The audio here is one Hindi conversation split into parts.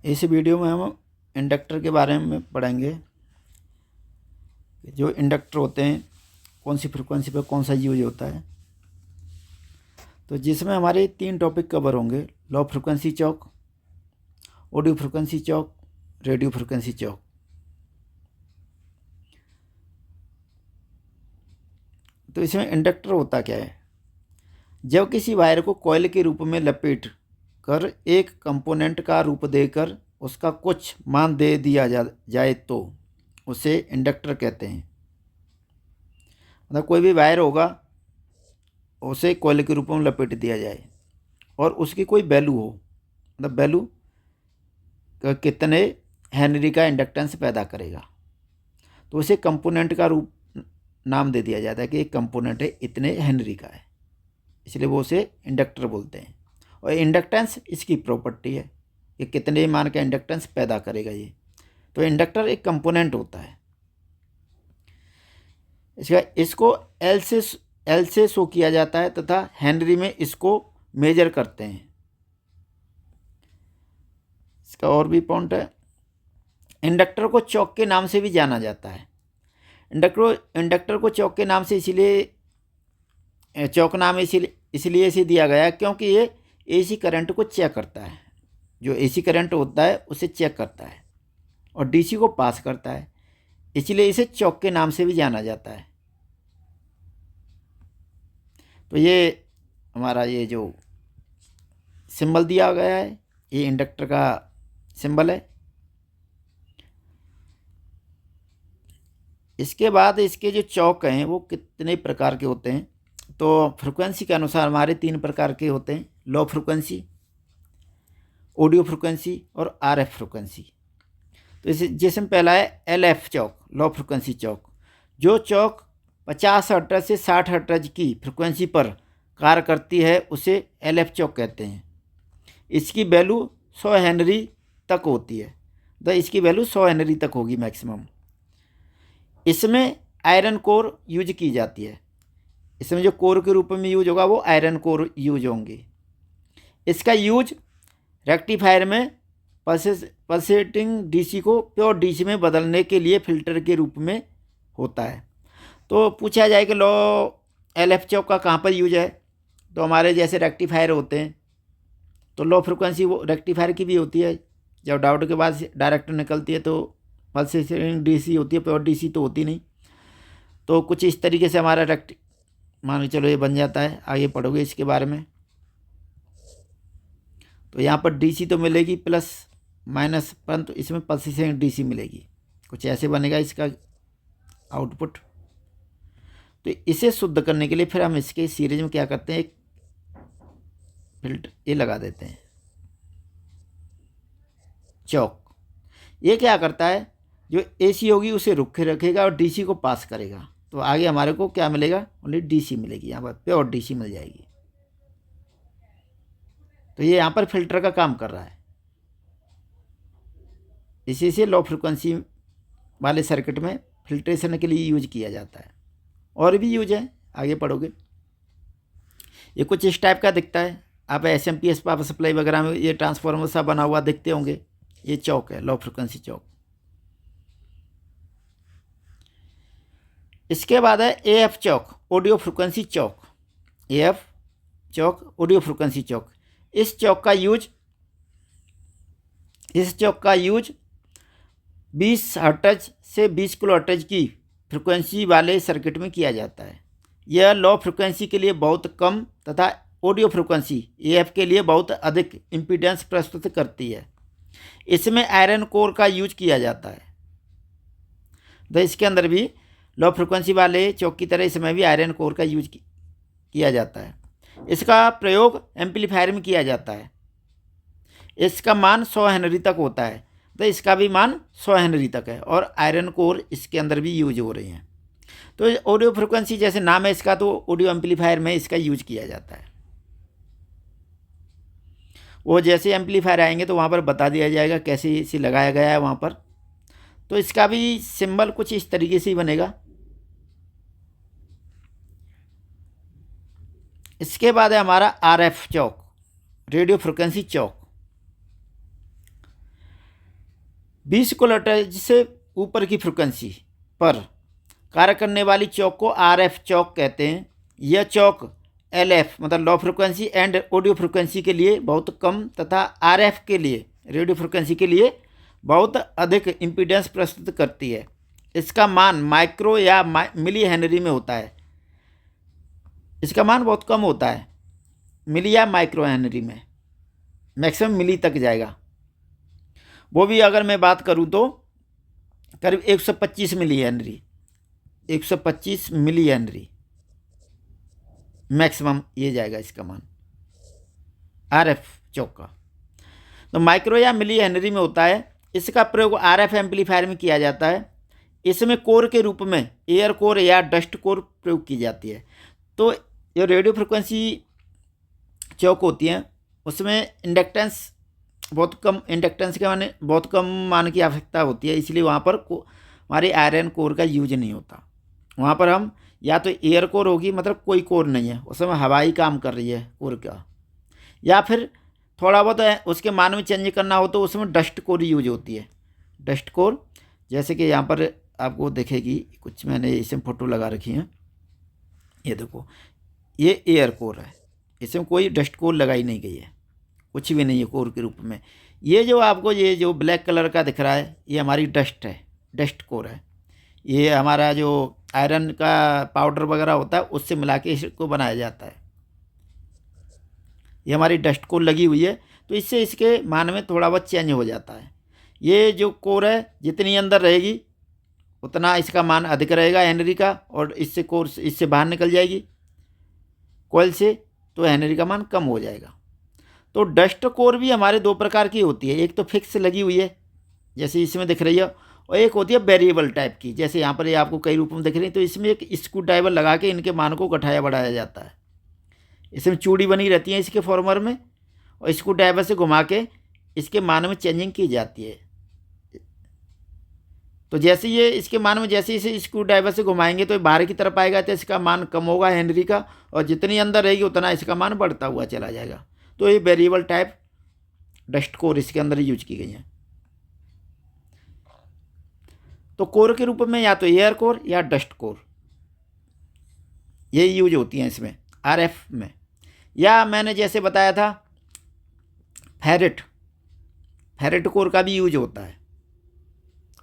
इस वीडियो में हम इंडक्टर के बारे में पढ़ेंगे। जो इंडक्टर होते हैं कौन सी फ्रिक्वेंसी पर कौन सा यूज होता है। तो जिसमें हमारे 3 टॉपिक कवर होंगे: लो फ्रिक्वेंसी चौक, ऑडियो फ्रिक्वेंसी चौक, रेडियो फ्रिक्वेंसी चौक। तो इसमें इंडक्टर होता क्या है? जब किसी वायर को कॉइल के रूप में लपेट कर एक कंपोनेंट का रूप देकर उसका कुछ मान दे दिया जाए तो उसे इंडक्टर कहते हैं। मतलब कोई भी वायर होगा, उसे कॉइल के रूप में लपेट दिया जाए और उसकी कोई वैल्यू हो, मतलब वैल्यू कितने हेनरी का इंडक्टेंस पैदा करेगा, तो उसे कंपोनेंट का रूप नाम दे दिया जाता है कि एक कंपोनेंट है इतने हेनरी का है, इसलिए वो उसे इंडक्टर बोलते हैं। और इंडक्टेंस इसकी प्रॉपर्टी है कि कितने मान का इंडक्टेंस पैदा करेगा ये। तो इंडक्टर एक कंपोनेंट होता है। इसको एल से शो किया जाता है तथा हेनरी में इसको मेजर करते हैं। इसका और भी पॉइंट है। इंडक्टर को चौक के नाम से भी जाना जाता है। इंडक्टर को चौक के नाम से इसीलिए चौक नाम इसलिए इसे दिया गया क्योंकि ये एसी करंट को चेक करता है। जो एसी करंट होता है उसे चेक करता है और डीसी को पास करता है, इसलिए इसे चौक के नाम से भी जाना जाता है। तो ये हमारा ये जो सिंबल दिया गया है ये इंडक्टर का सिंबल है। इसके बाद इसके जो चौक हैं वो कितने प्रकार के होते हैं? तो फ्रिक्वेंसी के अनुसार हमारे 3 प्रकार के होते हैं: लो फ्रिक्वेंसी, ऑडियो फ्रिक्वेंसी और आरएफ फ्रिक्वेंसी। तो जिसमें पहला है एलएफ चौक, लो फ्रिक्वेंसी चौक। जो चौक 50 हर्ट्ज से 60 हर्ट्ज की फ्रिक्वेंसी पर कार्य करती है उसे एलएफ चौक कहते हैं। इसकी वैल्यू 100 हेनरी तक होती है। तो इसकी वैल्यू 100 हेनरी तक होगी मैक्सिमम। इसमें आयरन कोर यूज की जाती है। इसमें जो कोर के रूप में यूज होगा वो आयरन कोर यूज होंगे। इसका यूज रेक्टिफायर में पल्सेटिंग डीसी को प्योर डीसी में बदलने के लिए फिल्टर के रूप में होता है। तो पूछा जाए कि लो एलएफ चौक का कहाँ पर यूज है? तो हमारे जैसे रेक्टिफायर होते हैं तो लो फ्रिक्वेंसी वो रेक्टिफायर की भी होती है। जब डायोड के बाद डायरेक्ट निकलती है तो पल्सेटिंग डीसी होती है, प्योर डीसी तो होती नहीं। तो कुछ इस तरीके से हमारा मान के चलो ये बन जाता है। आगे पढ़ोगे इसके बारे में। तो यहाँ पर डीसी तो मिलेगी प्लस माइनस, परंतु इसमें पल्सेटिंग डीसी मिलेगी। कुछ ऐसे बनेगा इसका आउटपुट। तो इसे शुद्ध करने के लिए फिर हम इसके सीरीज में क्या करते हैं, एक फिल्टर ये लगा देते हैं चौक। ये क्या करता है, जो एसी होगी उसे रुके रखेगा और डीसी को पास करेगा। तो आगे हमारे को क्या मिलेगा? ओनली डीसी मिलेगी, यहाँ पर प्योर डीसी मिल जाएगी। तो ये यहाँ पर फिल्टर का काम कर रहा है। इसी से लो फ्रिक्वेंसी वाले सर्किट में फिल्ट्रेशन के लिए यूज किया जाता है। और भी यूज है, आगे पढ़ोगे। ये कुछ इस टाइप का दिखता है। आप एसएमपीएस पावर सप्लाई वगैरह में ये ट्रांसफार्मर सा बना हुआ दिखते होंगे। ये चौक है, लो फ्रिक्वेंसी चौक। इसके बाद है एएफ चौक, ऑडियो फ्रिक्वेंसी चौक। एएफ चौक, ऑडियो फ्रिक्वेंसी चौक। इस चौक का यूज 20 हर्ट्ज से 20 किलो हर्ट्ज की फ्रिक्वेंसी वाले सर्किट में किया जाता है। यह लो फ्रिक्वेंसी के लिए बहुत कम तथा ऑडियो फ्रिक्वेंसी एएफ के लिए बहुत अधिक इम्पीडेंस प्रस्तुत करती है। इसमें आयरन कोर का यूज किया जाता है। तो इसके अंदर भी लो फ्रिक्वेंसी वाले चौक की तरह इसमें भी आयरन कोर का यूज किया जाता है। इसका प्रयोग एम्पलीफायर में किया जाता है। इसका मान 100 हेनरी तक होता है। तो इसका भी मान 100 हेनरी तक है और आयरन कोर इसके अंदर भी यूज हो रहे हैं। तो ऑडियो फ्रिक्वेंसी जैसे नाम है इसका, तो ऑडियो एम्पलीफायर में इसका यूज किया जाता है। वो जैसे एम्पलीफायर आएंगे तो वहाँ पर बता दिया जाएगा कैसे इसे लगाया गया है वहाँ पर। तो इसका भी सिंबल कुछ इस तरीके से ही बनेगा। इसके बाद है हमारा आरएफ चौक, रेडियो फ्रिक्वेंसी चौक। 20 किलोहर्ट्ज से ऊपर की फ्रिक्वेंसी पर कार्य करने वाली चौक को RF चौक कहते हैं। यह चौक LF मतलब low frequency and audio frequency के लिए बहुत कम तथा RF के लिए रेडियो फ्रिक्वेंसी के लिए बहुत अधिक इम्पीडेंस प्रस्तुत करती है। इसका मान माइक्रो या मिली हेनरी में होता है। इसका मान बहुत कम होता है, मिली या माइक्रो हेनरी में, मैक्सिमम मिली तक जाएगा। वो भी अगर मैं बात करूं तो करीब 125 millihenry, 125 millihenry maximum ये जाएगा इसका मान RF चौक का। तो माइक्रो या मिली हेनरी में होता है। इसका प्रयोग RF एम्पलीफायर में किया जाता है। इसमें कोर के रूप में एयर कोर या डस्ट कोर प्रयोग की जाती है। तो ये रेडियो फ्रिक्वेंसी चौक होती हैं उसमें इंडक्टेंस बहुत कम, इंडक्टेंस के माने बहुत कम मान की आवश्यकता होती है, इसलिए वहाँ पर हमारे आयरन कोर का यूज नहीं होता। वहाँ पर हम या तो एयर कोर होगी, मतलब कोई कोर नहीं है उसमें, हवाई काम कर रही है कोर का, या फिर थोड़ा बहुत है उसके मान में चेंज करना हो तो उसमें डस्ट कोर यूज होती है। डस्ट कोर जैसे कि यहाँ पर आपको दिखेगी कुछ, मैंने इसमें फ़ोटो लगा रखी है, ये देखो ये एयर कोर है, इसमें कोई डस्ट कोर लगाई नहीं गई है, कुछ भी नहीं है कोर के रूप में। ये जो आपको ये जो ब्लैक कलर का दिख रहा है ये हमारी डस्ट है, डस्ट कोर है। ये हमारा जो आयरन का पाउडर वगैरह होता है उससे मिला के इसको बनाया जाता है। ये हमारी डस्ट कोर लगी हुई है, तो इससे इसके मान में थोड़ा बहुत चेंज हो जाता है। ये जो कोर है जितनी अंदर रहेगी उतना इसका मान अधिक रहेगा हेनरी का, और इससे कोर इससे बाहर निकल जाएगी कॉइल से तो हेनरी का मान कम हो जाएगा। तो डस्ट कोर भी हमारे दो प्रकार की होती है, एक तो फिक्स लगी हुई है जैसे इसमें दिख रही है, और एक होती है वेरिएबल टाइप की, जैसे यहाँ पर ये आपको कई रूप में दिख रही है। तो इसमें एक स्क्रू ड्राइवर लगा के इनके मान को घटाया बढ़ाया जाता है। इसमें चूड़ी बनी रहती है इसके फॉर्मर में, और स्क्रू ड्राइवर से घुमा के इसके मान में चेंजिंग की जाती है। तो जैसे ये इसके मान में जैसे इसे स्क्रू ड्राइवर से घुमाएंगे तो बाहर की तरफ आएगा तो इसका मान कम होगा हेनरी का, और जितनी अंदर रहेगी उतना इसका मान बढ़ता हुआ चला जाएगा। तो ये वेरिएबल टाइप डस्ट कोर इसके अंदर यूज की गई है। तो कोर के रूप में या तो एयर कोर या डस्ट कोर ये यूज होती हैं इसमें RF में। या मैंने जैसे बताया था फेरेट कोर का भी यूज होता है,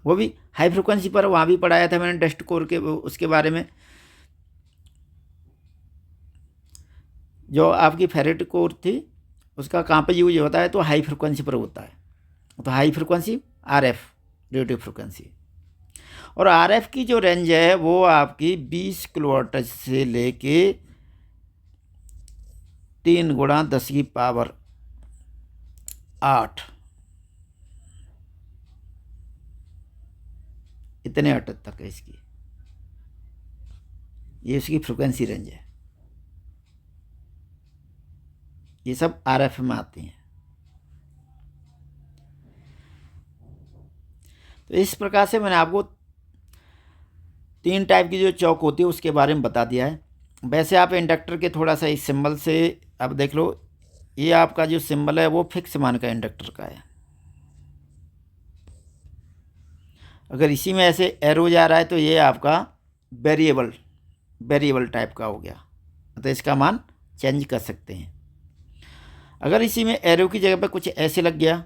वो भी हाई फ्रिक्वेंसी पर, वहाँ भी पढ़ाया था मैंने डस्ट कोर के उसके बारे में। जो आपकी फेरेट कोर थी उसका कहाँ पर यूज होता है, तो हाई फ्रिक्वेंसी पर होता है। तो high frequency RF radio frequency, और RF की जो रेंज है वो आपकी 20 किलोहर्ट्ज से लेके 3 × 10⁸ इतने हर्ट्ज तक है इसकी, ये इसकी फ्रिक्वेंसी रेंज है। ये सब RF में आती हैं। तो इस प्रकार से मैंने आपको 3 टाइप की जो चौक होती है उसके बारे में बता दिया है। वैसे आप इंडक्टर के थोड़ा सा इस सिंबल से अब देख लो, ये आपका जो सिंबल है वो फिक्स मान का इंडक्टर का है। अगर इसी में ऐसे एरो जा रहा है तो ये आपका वेरिएबल टाइप का हो गया, तो इसका मान चेंज कर सकते हैं। अगर इसी में एरो की जगह पर कुछ ऐसे लग गया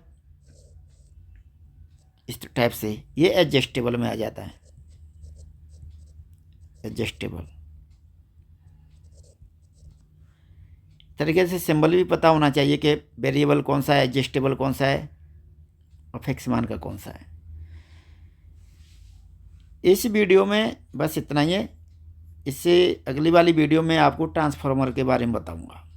इस टाइप से, ये एडजस्टेबल में आ जाता है। एडजस्टेबल तरीके से सिंबल भी पता होना चाहिए कि वेरिएबल कौन सा है, एडजस्टेबल कौन सा है, और फिक्स मान का कौन सा है। इस वीडियो में बस इतना ही है। इससे अगली वाली वीडियो में आपको ट्रांसफार्मर के बारे में बताऊंगा।